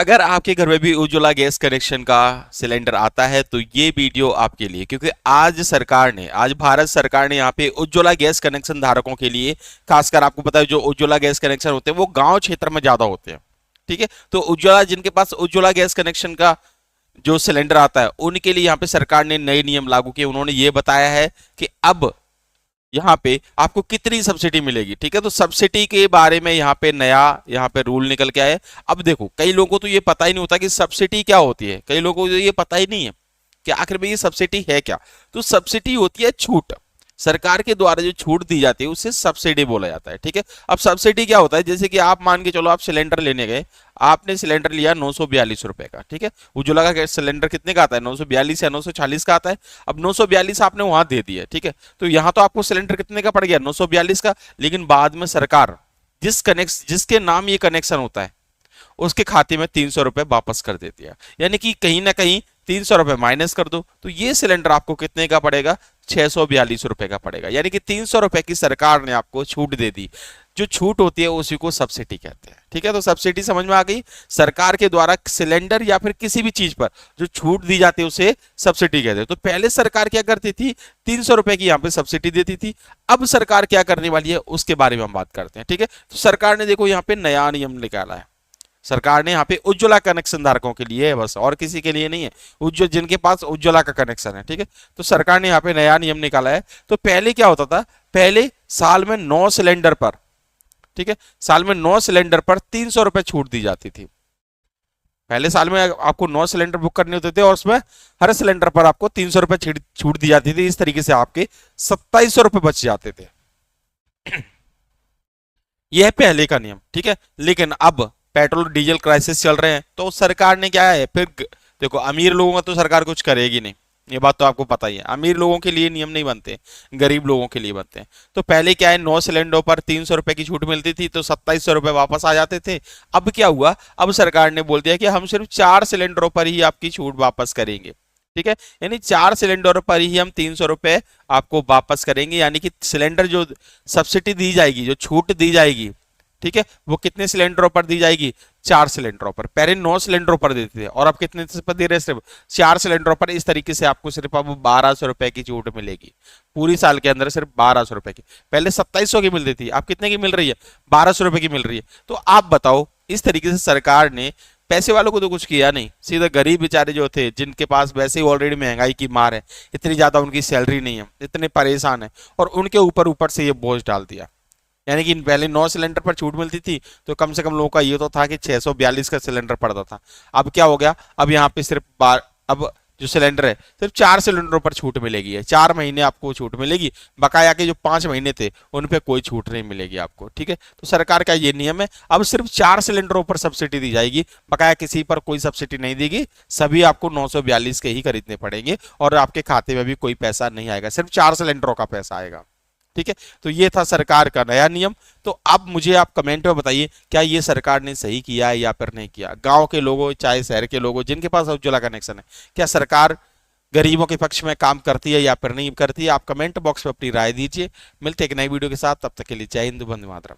अगर आपके घर में भी उज्ज्वला गैस कनेक्शन का सिलेंडर आता है तो ये वीडियो आपके लिए, क्योंकि आज भारत सरकार ने यहाँ पे उज्ज्वला गैस कनेक्शन धारकों के लिए, खासकर आपको पता है जो उज्ज्वला गैस कनेक्शन होते हैं वो गांव क्षेत्र में ज्यादा होते हैं। ठीक है, तो उज्ज्वला जिनके पास उज्ज्वला गैस कनेक्शन का जो सिलेंडर आता है उनके लिए यहाँ पे सरकार ने नए नियम लागू किए। उन्होंने ये बताया है कि अब यहाँ पे आपको कितनी सब्सिडी मिलेगी। ठीक है, तो सब्सिडी के बारे में यहाँ पे रूल निकल के आए। अब देखो, कई लोगों को तो ये पता ही नहीं होता कि सब्सिडी क्या होती है, कई लोगों को ये पता ही नहीं है कि आखिर में ये सब्सिडी है क्या। तो सब्सिडी होती है छूट, सरकार के द्वारा जो छूट दी जाती है उसे सब्सिडी बोला जाता है। ठीक है, अब सब्सिडी क्या होता है, जैसे कि आप मान के चलो आप सिलेंडर लेने गए, आपने सिलेंडर लिया 942 रुपए का। ठीक है, उज्ज्वला का गैस सिलेंडर कितने का आता है, 942 या 940 का आता है। अब 942 आपने वहां दे दिया। ठीक है, तो यहां तो आपको सिलेंडर कितने का पड़ गया, 942 का। लेकिन बाद में सरकार जिसके नाम ये कनेक्शन होता है उसके खाते में 300 रुपए वापस कर देती है, यानी कि कहीं ना कहीं 300 रुपए माइनस कर दो तो ये सिलेंडर आपको कितने का पड़ेगा, 642 रुपए का पड़ेगा। यानी कि 300 रुपए की सरकार ने आपको छूट दे दी। जो छूट होती है उसी को सब्सिडी कहते हैं। ठीक है, तो सब्सिडी समझ में आ गई। सरकार के द्वारा सिलेंडर या फिर किसी भी चीज पर जो छूट दी जाती है उसे सब्सिडी कहते हैं। तो पहले सरकार क्या करती थी, 300 रुपए की यहाँ पे सब्सिडी देती थी। अब सरकार क्या करने वाली है उसके बारे में हम बात करते हैं। ठीक है, तो सरकार ने देखो यहाँ पे नया नियम निकाला है। सरकार ने यहाँ पे उज्ज्वला कनेक्शन धारकों के लिए है, बस और किसी के लिए नहीं है, जिनके पास उज्ज्वला का कनेक्शन है। ठीक है, तो सरकार ने यहाँ पे नया नियम निकाला है। तो पहले क्या होता था, पहले साल में 9 सिलेंडर पर, ठीक है, साल में 9 सिलेंडर पर 300 रुपए छूट दी जाती थी। पहले साल में आपको 9 सिलेंडर बुक करने होते थे और उसमें हर सिलेंडर पर आपको 300 रुपए छूट दी जाती थी। इस तरीके से आपके 2700 रुपए बच जाते थे। यह है पहले का नियम। ठीक है, लेकिन अब पेट्रोल डीजल क्राइसिस चल रहे हैं तो सरकार ने क्या है, फिर देखो अमीर लोगों का तो सरकार कुछ करेगी नहीं, ये बात तो आपको पता ही है। अमीर लोगों के लिए नियम नहीं बनते, गरीब लोगों के लिए बनते हैं। तो पहले क्या है, 9 सिलेंडरों पर 300 रुपए की छूट मिलती थी तो 2700 रुपए वापस आ जाते थे। अब क्या हुआ, अब सरकार ने बोल दिया कि हम सिर्फ 4 सिलेंडरों पर ही आपकी छूट वापस करेंगे। ठीक है, यानी 4 सिलेंडरों पर ही हम 300 रुपए आपको वापस करेंगे। यानी कि सिलेंडर जो सब्सिडी दी जाएगी, जो छूट दी जाएगी, ठीक है, वो कितने सिलेंडरों पर दी जाएगी, 4 सिलेंडरों पर। पहले 9 सिलेंडरों पर देते थे और अब कितने पर दे रहे हैं, सिर्फ 4 सिलेंडरों पर। इस तरीके से आपको सिर्फ अब 1200 रुपए की छूट मिलेगी पूरी साल के अंदर, सिर्फ 1200 रुपए की। पहले 2700 की मिलती थी, अब कितने की मिल रही है, 1200 रुपए की मिल रही है। तो आप बताओ, इस तरीके से सरकार ने पैसे वालों को तो कुछ किया नहीं, सीधा गरीब बेचारे जो थे, जिनके पास वैसे ही ऑलरेडी महंगाई की मार है, इतनी ज्यादा उनकी सैलरी नहीं है, इतने परेशान है, और उनके ऊपर से ये बोझ डाल दिया। यानी कि पहले 9 सिलेंडर पर छूट मिलती थी तो कम से कम लोगों का ये तो था कि 642 का सिलेंडर पड़ता था। अब क्या हो गया, अब यहाँ पे सिर्फ अब जो सिलेंडर है सिर्फ 4 सिलेंडरों पर छूट मिलेगी है। 4 महीने आपको छूट मिलेगी, बकाया के जो 5 महीने थे उन पे कोई छूट नहीं मिलेगी आपको। ठीक है, तो सरकार का ये नियम है। अब सिर्फ 4 सिलेंडरों पर सब्सिडी दी जाएगी, बकाया किसी पर कोई सब्सिडी नहीं देगी। सभी आपको 942 के ही खरीदने पड़ेंगे और आपके खाते में भी कोई पैसा नहीं आएगा, सिर्फ 4 सिलेंडरों का पैसा आएगा। ठीक है, तो ये था सरकार का नया नियम। तो अब मुझे आप कमेंट में बताइए, क्या ये सरकार ने सही किया है या फिर नहीं किया। गांव के लोगों चाहे शहर के लोगों जिनके पास उज्ज्वला कनेक्शन है, क्या सरकार गरीबों के पक्ष में काम करती है या फिर नहीं करती है। आप कमेंट बॉक्स में अपनी राय दीजिए। मिलते एक नई वीडियो के साथ, तब तक के लिए जय हिंद, वंदे मातरम।